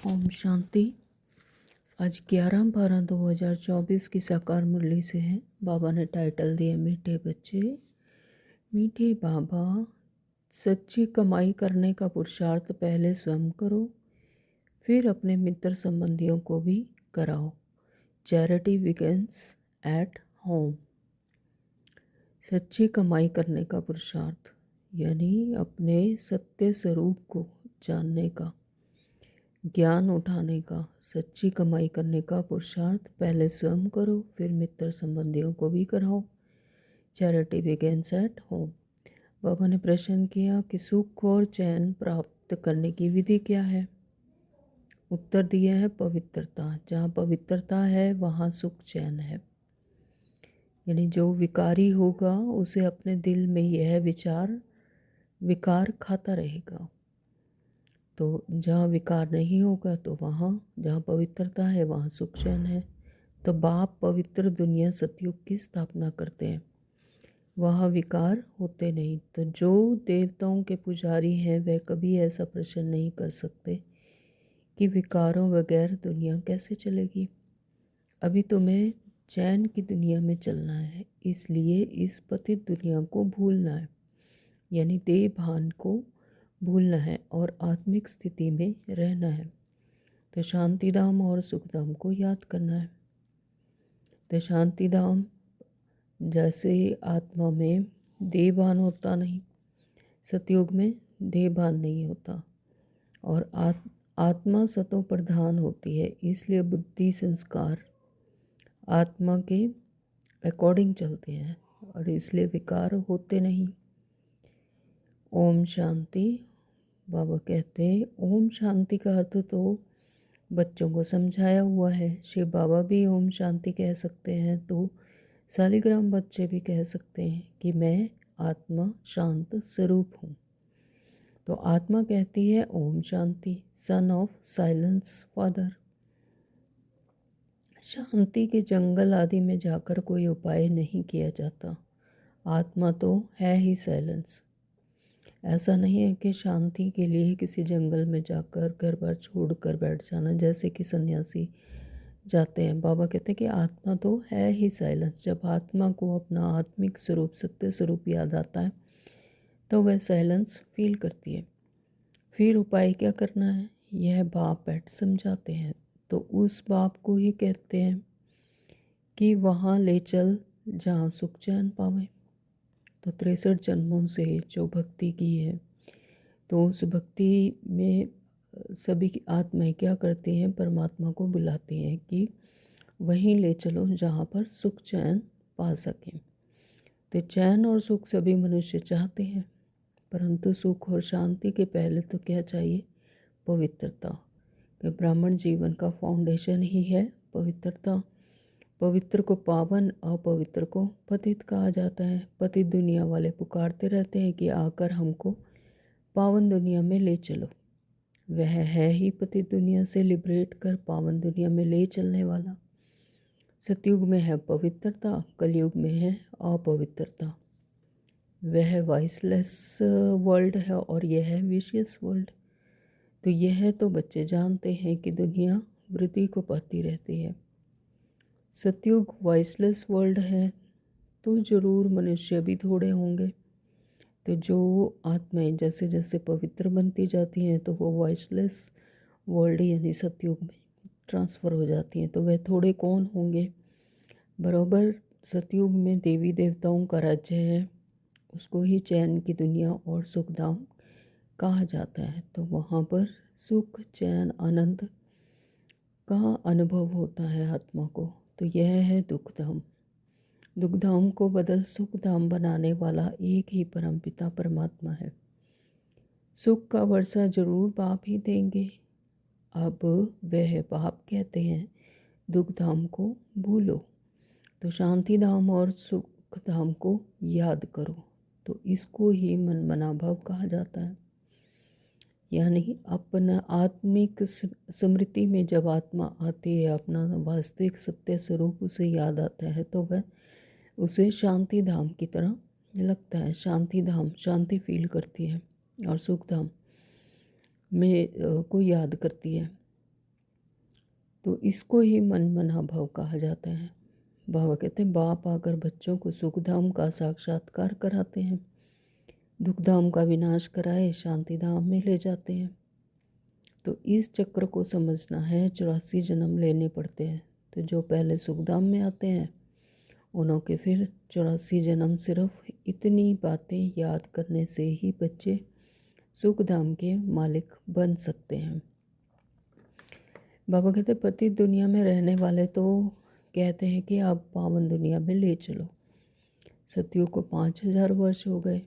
ओम शांति। आज 11/12/2024 की साकार मुरली से है। बाबा ने टाइटल दिया मीठे बच्चे। मीठे बाबा, सच्ची कमाई करने का पुरुषार्थ पहले स्वयं करो, फिर अपने मित्र संबंधियों को भी कराओ। Charity begins at home. सच्ची कमाई करने का पुरुषार्थ यानी अपने सत्य स्वरूप को जानने का, ज्ञान उठाने का, सच्ची कमाई करने का पुरुषार्थ पहले स्वयं करो, फिर मित्र संबंधियों को भी कराओ। Charity begins at home. Baba ने प्रश्न किया कि सुख और चैन प्राप्त करने की विधि क्या है। उत्तर दिया है पवित्रता। जहाँ पवित्रता है वहाँ सुख चैन है। यानी जो विकारी होगा उसे अपने दिल में यह विकार खाता रहेगा। तो जहाँ विकार नहीं होगा तो वहाँ जहाँ पवित्रता है वहाँ सुख चैन है। तो बाप पवित्र दुनिया सतयुग की स्थापना करते हैं, वहाँ विकार होते नहीं। तो जो देवताओं के पुजारी हैं वह कभी ऐसा प्रश्न नहीं कर सकते कि विकारों बगैर दुनिया कैसे चलेगी। अभी तुम्हें चैन की दुनिया में चलना है, इसलिए इस पतित दुनिया को भूलना है, यानी देह भान को भूलना है और आत्मिक स्थिति में रहना है। तो शांतिधाम और सुखधाम को याद करना है। तो शांतिधाम जैसे आत्मा में देह भान होता नहीं, सतयुग में देह भान नहीं होता और आत्मा सतो प्रधान होती है, इसलिए बुद्धि संस्कार आत्मा के अकॉर्डिंग चलते हैं और इसलिए विकार होते नहीं। ओम शांति। बाबा कहते हैं ओम शांति का अर्थ तो बच्चों को समझाया हुआ है। शिव बाबा भी ओम शांति कह सकते हैं, तो शालिग्राम बच्चे भी कह सकते हैं कि मैं आत्मा शांत स्वरूप हूँ। तो आत्मा कहती है Om Shanti, son of silence father. शांति के जंगल आदि में जाकर कोई उपाय नहीं किया जाता, आत्मा तो है ही साइलेंस। ऐसा नहीं है कि शांति के लिए किसी जंगल में जाकर घर बार छोड़ कर बैठ जाना, जैसे कि सन्यासी जाते हैं। बाबा कहते हैं कि आत्मा तो है ही साइलेंस। जब आत्मा को अपना आत्मिक स्वरूप, सत्य स्वरूप याद आता है तो वह साइलेंस फील करती है। फिर उपाय क्या करना है यह बाप बैठ समझाते हैं। तो उस बाप को ही कहते हैं कि वहाँ ले चल जहाँ सुख चैन पावे। तो 63 जन्मों से जो भक्ति की है, तो उस भक्ति में सभी आत्माएं क्या करती हैं, परमात्मा को बुलाती हैं कि वहीं ले चलो जहाँ पर सुख चैन पा सकें। तो चैन और सुख सभी मनुष्य चाहते हैं, परंतु सुख और शांति के पहले तो क्या चाहिए, पवित्रता। कि ब्राह्मण जीवन का फाउंडेशन ही है पवित्रता। पवित्र को पावन, अपवित्र को पतित कहा जाता है। पतित दुनिया वाले पुकारते रहते हैं कि आकर हमको पावन दुनिया में ले चलो। वह है ही पतित दुनिया से लिबरेट कर पावन दुनिया में ले चलने वाला। सतयुग में है पवित्रता, कलयुग में है अपवित्रता। वह वॉइसलेस वर्ल्ड है और यह है विशियस वर्ल्ड। तो यह तो बच्चे जानते हैं कि दुनिया वृद्धि को पाती रहती है। सतयुग वॉइसलेस वर्ल्ड है तो जरूर मनुष्य भी थोड़े होंगे। तो जो आत्माएं जैसे जैसे पवित्र बनती जाती हैं तो वो वॉइसलेस वर्ल्ड यानी सतयुग में ट्रांसफ़र हो जाती हैं। तो वह थोड़े कौन होंगे, बराबर सतयुग में देवी देवताओं का राज्य है, उसको ही चैन की दुनिया और सुखधाम कहा जाता है। तो वहाँ पर सुख चैन आनंद का अनुभव होता है आत्मा को। तो यह है दुखधाम। दुखधाम को बदल सुखधाम बनाने वाला एक ही परमपिता परमात्मा है। सुख का वर्षा जरूर बाप ही देंगे। अब वह बाप कहते हैं दुखधाम को भूलो, तो शांति धाम और सुख धाम को याद करो। तो इसको ही मन मना भाव कहा जाता है। यानी अपना आत्मिक स्मृति में जब आत्मा आती है, अपना वास्तविक सत्य स्वरूप उसे याद आता है, तो वह उसे शांति धाम की तरह लगता है। शांति धाम शांति फील करती है और सुख धाम में को याद करती है। तो इसको ही मनमना भाव कहा जाता है। बाबा कहते हैं बाप आकर बच्चों को सुखधाम का साक्षात्कार कराते हैं, दुखधाम का विनाश कराए शांति धाम में ले जाते हैं। तो इस चक्र को समझना है। 84 जन्म लेने पड़ते हैं। तो जो पहले सुखधाम में आते हैं उन्हों के फिर 84 जन्म सिर्फ इतनी बातें याद करने से ही बच्चे सुखधाम के मालिक बन सकते हैं। बाबा कहते पति दुनिया में रहने वाले तो कहते हैं कि आप पावन दुनिया में ले चलो। सतयुग को 5000 वर्ष हो गए,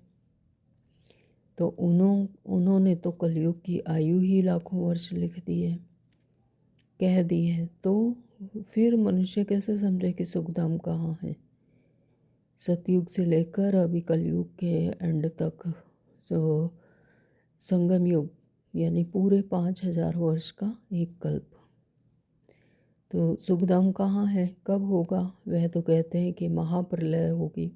तो उन्होंने तो कलयुग की आयु ही लाखों वर्ष लिख दी है, कह दी है। तो फिर मनुष्य कैसे समझे कि सुखधाम कहाँ है। सतयुग से लेकर अभी कलयुग के एंड तक जो संगम युग यानी पूरे 5000 वर्ष का एक कल्प। तो सुखधाम कहाँ है, कब होगा? वह तो कहते हैं कि महाप्रलय होगी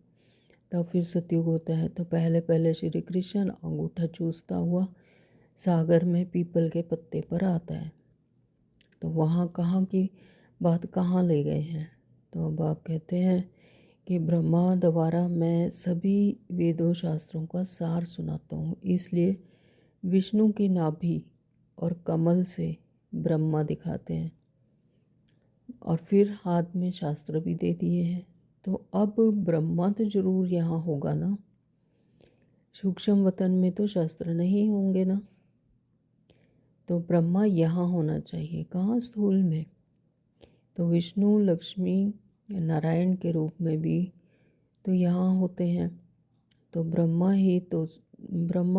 तब फिर सतयुग होता है। तो पहले पहले श्री कृष्ण अंगूठा चूसता हुआ सागर में पीपल के पत्ते पर आता है। तो वहाँ कहाँ की बात कहाँ ले गए हैं? तो अब आप कहते हैं कि ब्रह्मा द्वारा मैं सभी वेदों शास्त्रों का सार सुनाता हूँ, इसलिए विष्णु की नाभि और कमल से ब्रह्मा दिखाते हैं और फिर हाथ में शास्त्र भी दे दिए हैं। तो अब ब्रह्मा तो जरूर यहाँ होगा ना, सूक्ष्म वतन में तो शास्त्र नहीं होंगे ना। तो ब्रह्मा यहाँ होना चाहिए, कहाँ? स्थूल में। तो विष्णु लक्ष्मी नारायण के रूप में भी तो यहाँ होते हैं। तो ब्रह्मा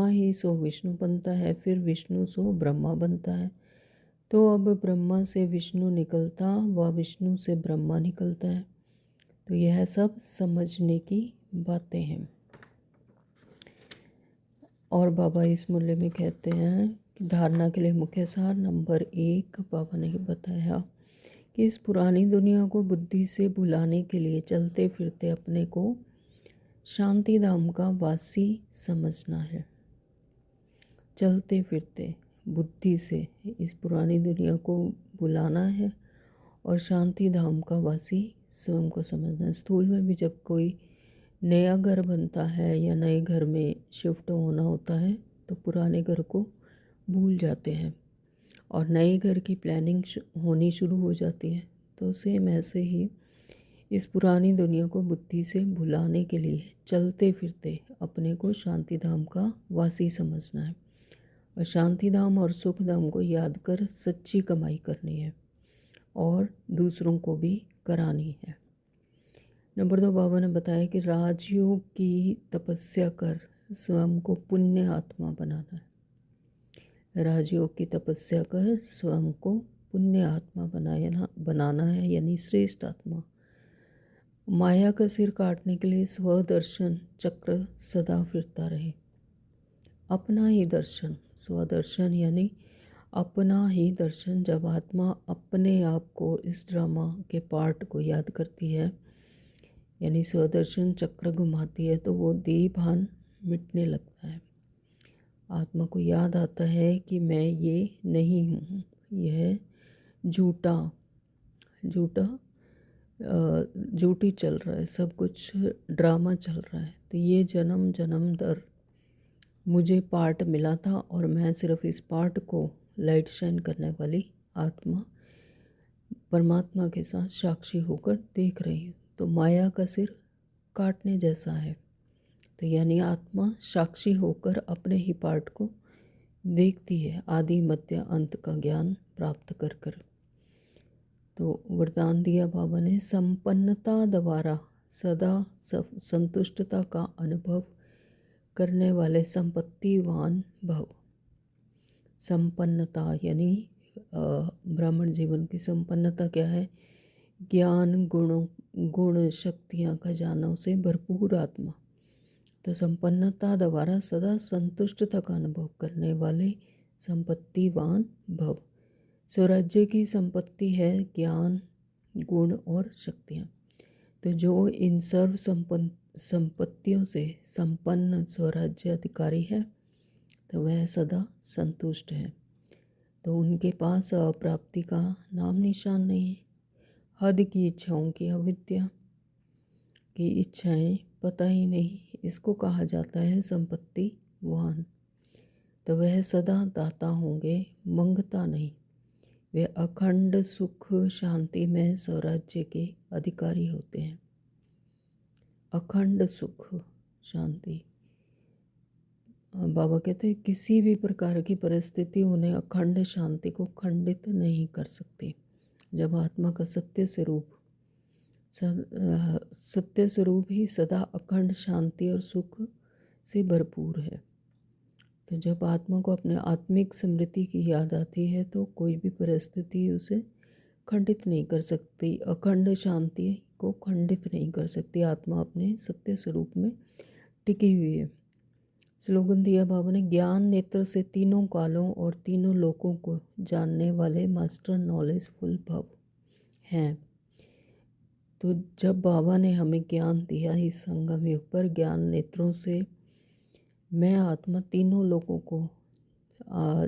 ही सो विष्णु बनता है, फिर विष्णु सो ब्रह्मा बनता है। तो अब ब्रह्मा से विष्णु निकलता व विष्णु से ब्रह्मा निकलता है। तो यह सब समझने की बातें हैं। और बाबा इस मूल्य में कहते हैं कि धारणा के लिए मुख्य सार नंबर 1 बाबा ने बताया कि इस पुरानी दुनिया को बुद्धि से भुलाने के लिए चलते फिरते अपने को शांति धाम का वासी समझना है। चलते फिरते बुद्धि से इस पुरानी दुनिया को भुलाना है और शांति धाम का वासी स्वयं को समझना है। स्थूल में भी जब कोई नया घर बनता है या नए घर में शिफ्ट होना होता है तो पुराने घर को भूल जाते हैं और नए घर की प्लानिंग होनी शुरू हो जाती है। तो सेम ऐसे ही इस पुरानी दुनिया को बुद्धि से भुलाने के लिए चलते फिरते अपने को शांति धाम का वासी समझना है और शांति धाम और सुख धाम को याद कर सच्ची कमाई करनी है और दूसरों को भी करानी है। नंबर 2 बाबा ने बताया कि राजयोग की तपस्या कर स्वयं को पुण्य आत्मा बनाना है। राजयोग की तपस्या कर स्वयं को पुण्य आत्मा बनाना है, यानी श्रेष्ठ आत्मा। माया का सिर काटने के लिए स्वदर्शन चक्र सदा फिरता रहे। अपना ही दर्शन, स्वदर्शन यानी अपना ही दर्शन। जब आत्मा अपने आप को इस ड्रामा के पार्ट को याद करती है यानी स्वदर्शन चक्र घुमाती है तो वो देह भान मिटने लगता है। आत्मा को याद आता है कि मैं ये नहीं हूँ, यह झूठी चल रहा है, सब कुछ ड्रामा चल रहा है। तो ये जन्म जन्म दर मुझे पार्ट मिला था और मैं सिर्फ इस पार्ट को लाइट शाइन करने वाली आत्मा परमात्मा के साथ साक्षी होकर देख रही हूँ। तो माया का सिर काटने जैसा है। तो यानी आत्मा साक्षी होकर अपने ही पार्ट को देखती है, आदि मध्य अंत का ज्ञान प्राप्त कर कर। तो वरदान दिया बाबा ने, संपन्नता द्वारा सदा संतुष्टता का अनुभव करने वाले संपत्तिवान भव। संपन्नता यानी ब्राह्मण जीवन की संपन्नता क्या है? ज्ञान गुण शक्तियाँ खजानों से भरपूर आत्मा। तो संपन्नता द्वारा सदा संतुष्टता का अनुभव करने वाले संपत्तिवान भव। स्वराज्य की संपत्ति है ज्ञान गुण और शक्तियाँ। तो जो इन सर्व संपत्तियों से संपन्न स्वराज्य अधिकारी है तो वह सदा संतुष्ट है। तो उनके पास अप्राप्ति का नाम निशान नहीं है। हद की इच्छाओं की अविद्या की इच्छाएं पता ही नहीं, इसको कहा जाता है संपत्तिवान। तो वह सदा दाता होंगे, मंगता नहीं। वे अखंड सुख शांति में स्वराज्य के अधिकारी होते हैं। अखंड सुख शांति, बाबा कहते हैं किसी भी प्रकार की परिस्थिति उन्हें अखंड शांति को खंडित नहीं कर सकती। जब आत्मा का सत्य स्वरूप ही सदा अखंड शांति और सुख से भरपूर है, तो जब आत्मा को अपने आत्मिक स्मृति की याद आती है तो कोई भी परिस्थिति उसे खंडित नहीं कर सकती, अखंड शांति को खंडित नहीं कर सकती। आत्मा अपने सत्य स्वरूप में टिकी हुई है। स्लोगन दिया बाबा ने, ज्ञान नेत्र से तीनों कालों और तीनों लोकों को जानने वाले मास्टर नॉलेजफुल भव हैं। तो जब बाबा ने हमें ज्ञान दिया इस संगम युग पर, ज्ञान नेत्रों से मैं आत्मा तीनों लोगों को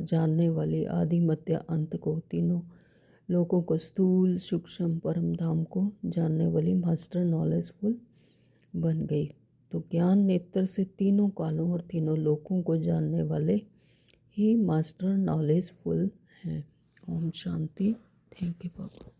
जानने वाली, आदि मध्य अंत को, तीनों लोगों को, स्थूल सूक्ष्म परम धाम को जानने वाली मास्टर नॉलेजफुल बन गई। तो ज्ञान नेत्र से तीनों कालों और तीनों लोगों को जानने वाले ही मास्टर नॉलेजफुल हैं। ओम शांति। Thank you Baba.